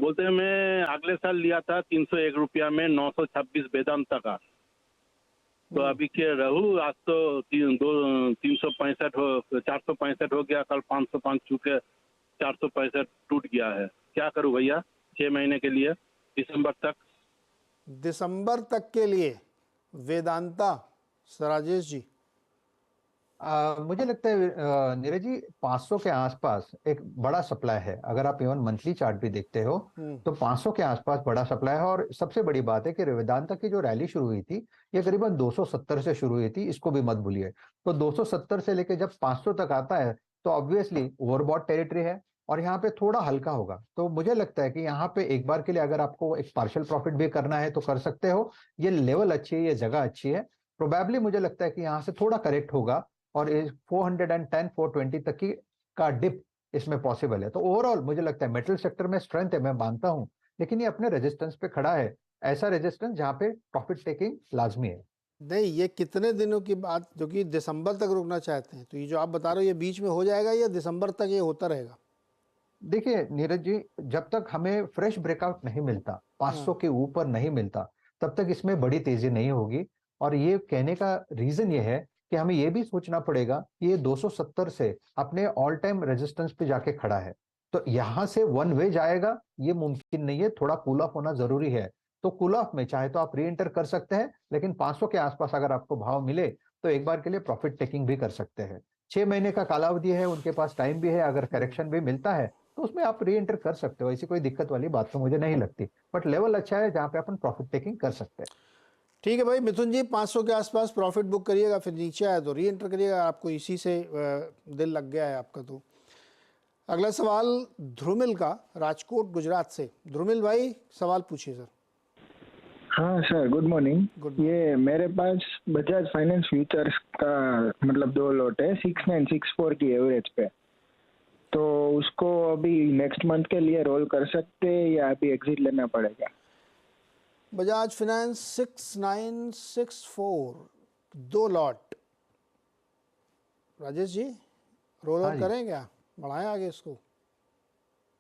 बोलते हैं मैं अगले साल लिया था 301 रुपया में 926 वेदांता का, तो अभी क्या रहू, आज तो 365 हो 465 हो गया, कल 505 चुके 465 टूट गया है। क्या करूं भैया 6 महीने के लिए, दिसंबर तक के लिए वेदांता राजेश जी? मुझे लगता है नीरज जी 500 के आसपास एक बड़ा सप्लाई है। अगर आप इवन मंथली चार्ट भी देखते हो तो 500 के आसपास बड़ा सप्लाई है। और सबसे बड़ी बात है कि वेदांता की जो रैली शुरू हुई थी ये करीबन 270 से शुरू हुई थी, इसको भी मत भूलिए। तो 270 से लेके जब 500 तक आता है तो ऑब्वियसली ओवरबॉट टेरिटरी है और यहाँ पे थोड़ा हल्का होगा। तो मुझे लगता है कि यहाँ पे एक बार के लिए अगर आपको एक पार्शियल प्रॉफिट भी करना है तो कर सकते हो। ये लेवल अच्छी है, ये जगह अच्छी है। प्रोबेबली मुझे लगता है कि यहाँ से थोड़ा करेक्ट होगा और 410 420 तक की का डिप इसमें पॉसिबल है। तो ओवरऑल मुझे लगता है मेटल सेक्टर में स्ट्रेंथ है, मैं मानता हूं, लेकिन ये अपने रेजिस्टेंस पे खड़ा है, ऐसा रेजिस्टेंस जहां पे प्रॉफिट टेकिंग लाजमी है। नहीं, ये कितने दिनों की बात, जो कि दिसंबर तक रुकना चाहते हैं, तो ये जो आप बता रहे हो ये बीच में हो जाएगा या दिसंबर तक ये होता रहेगा? देखिए नीरज जी, जब तक हमें फ्रेश ब्रेकआउट नहीं मिलता, 500 के ऊपर नहीं मिलता, तब तक इसमें बड़ी तेजी नहीं होगी। और ये कहने का रीजन ये है कि हमें ये भी सोचना पड़ेगा कि ये 270 से अपने ऑल टाइम रेजिस्टेंस पे जाके खड़ा है, तो यहां से वन वे जाएगा ये मुमकिन नहीं है, थोड़ा कूल ऑफ होना जरूरी है। तो कूल ऑफ में चाहे तो आप री एंटर कर सकते हैं, लेकिन 500 के आसपास अगर आपको भाव मिले तो एक बार के लिए प्रॉफिट टेकिंग भी कर सकते हैं। 6 महीने का कालावधि है, उनके पास टाइम भी है, अगर करेक्शन भी मिलता है तो उसमें आप री एंटर कर सकते हो, ऐसी कोई दिक्कत वाली बात तो मुझे नहीं लगती। बट लेवल अच्छा है जहां पे अपन प्रॉफिट टेकिंग कर सकते हैं। ठीक है भाई मिथुन जी, 500 के आसपास प्रॉफिट बुक करिएगा, फिर नीचे आए तो री एंटर करिएगा। आपको इसी से दिल लग गया है आपका। तो अगला सवाल ध्रुमिल का, राजकोट गुजरात से। ध्रुमिल भाई सवाल पूछिए सर। हाँ सर, गुड मॉर्निंग। ये मेरे पास बजाज फाइनेंस फ्यूचर्स का मतलब 2 लॉट है 6964 की एवरेज पे, तो उसको अभी नेक्स्ट मंथ के लिए रोल कर सकते हैं या अभी एग्जिट लेना पड़ेगा? Bajaj finance 6964 2 lot, Rajesh ji roll over करें क्या, बढ़ाएं आगे इसको?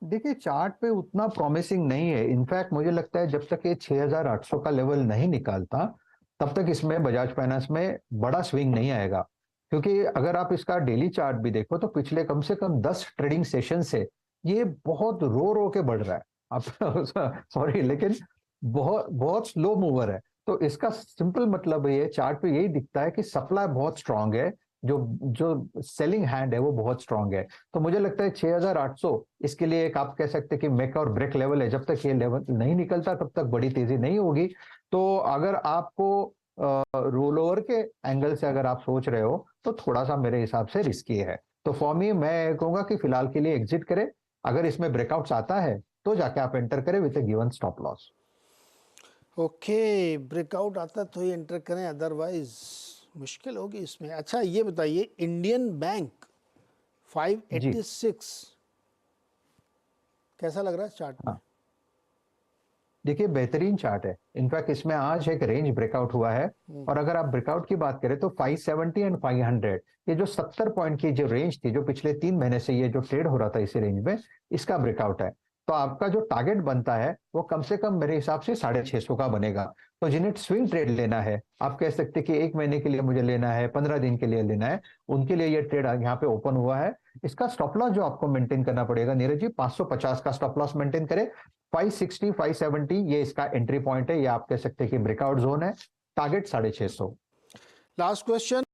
देखिए चार्ट पे उतना प्रॉमिसिंग नहीं है। इनफैक्ट मुझे लगता है जब तक ये 6800 का लेवल नहीं निकालता तब तक इसमें बजाज फाइनेंस में बड़ा स्विंग नहीं आएगा। क्योंकि अगर आप इसका डेली चार्ट भी देखो तो पिछले कम से कम 10 ट्रेडिंग सेशन से ये बहुत रो के बढ़ रहा है। आप सॉरी लेकिन बहुत बहुत स्लो मूवर है। तो इसका सिंपल मतलब ये चार्ट पे यही दिखता है कि सप्लाई बहुत स्ट्रांग है, जो जो सेलिंग हैंड है वो बहुत स्ट्रांग है। तो मुझे लगता है 6800 इसके लिए एक आप कह सकते हैं कि मेक और ब्रेक लेवल है। जब तक ये लेवल नहीं निकलता तब तक बड़ी तेजी नहीं होगी। तो अगर आपको रोल ओवर के एंगल से अगर आप सोच रहे हो तो थोड़ा सा मेरे हिसाब से रिस्की है। तो फॉर मी मैं कहूंगा कि फिलहाल के लिए एग्जिट करें। अगर इसमें ब्रेकआउट्स आता है तो जाके आप एंटर करें with a given stop loss. Okay, breakout आता तो ही एंटर करें, अदरवाइज मुश्किल होगी इसमें। अच्छा ये बताइए, इंडियन बैंक 586 कैसा लग रहा है चार्ट में? देखिए बेहतरीन चार्ट है। इनफैक्ट इसमें आज एक रेंज ब्रेकआउट हुआ है और अगर आप ब्रेकआउट की बात करें तो 570 एंड 500 ये जो 70 पॉइंट की जो रेंज थी, जो पिछले 3 महीने से ये जो ट्रेड हो रहा था इसी रेंज में, इसका ब्रेकआउट है। तो आपका जो टारगेट बनता है वो कम से कम मेरे हिसाब से 650 का बनेगा। तो जिन्हें स्विंग ट्रेड लेना है, आप कह सकते हैं कि 1 महीने के लिए मुझे लेना है, 15 दिन के लिए लेना है, उनके लिए ये ट्रेड यहाँ पे ओपन हुआ है। इसका स्टॉप लॉस जो आपको मेंटेन करना पड़ेगा नीरज जी, 550 का स्टॉप लॉस मेंटेन करें। 560 570 ये इसका एंट्री पॉइंट है, ये आप कह सकते हैं कि ब्रेकआउट जोन है। टारगेट 650। Last question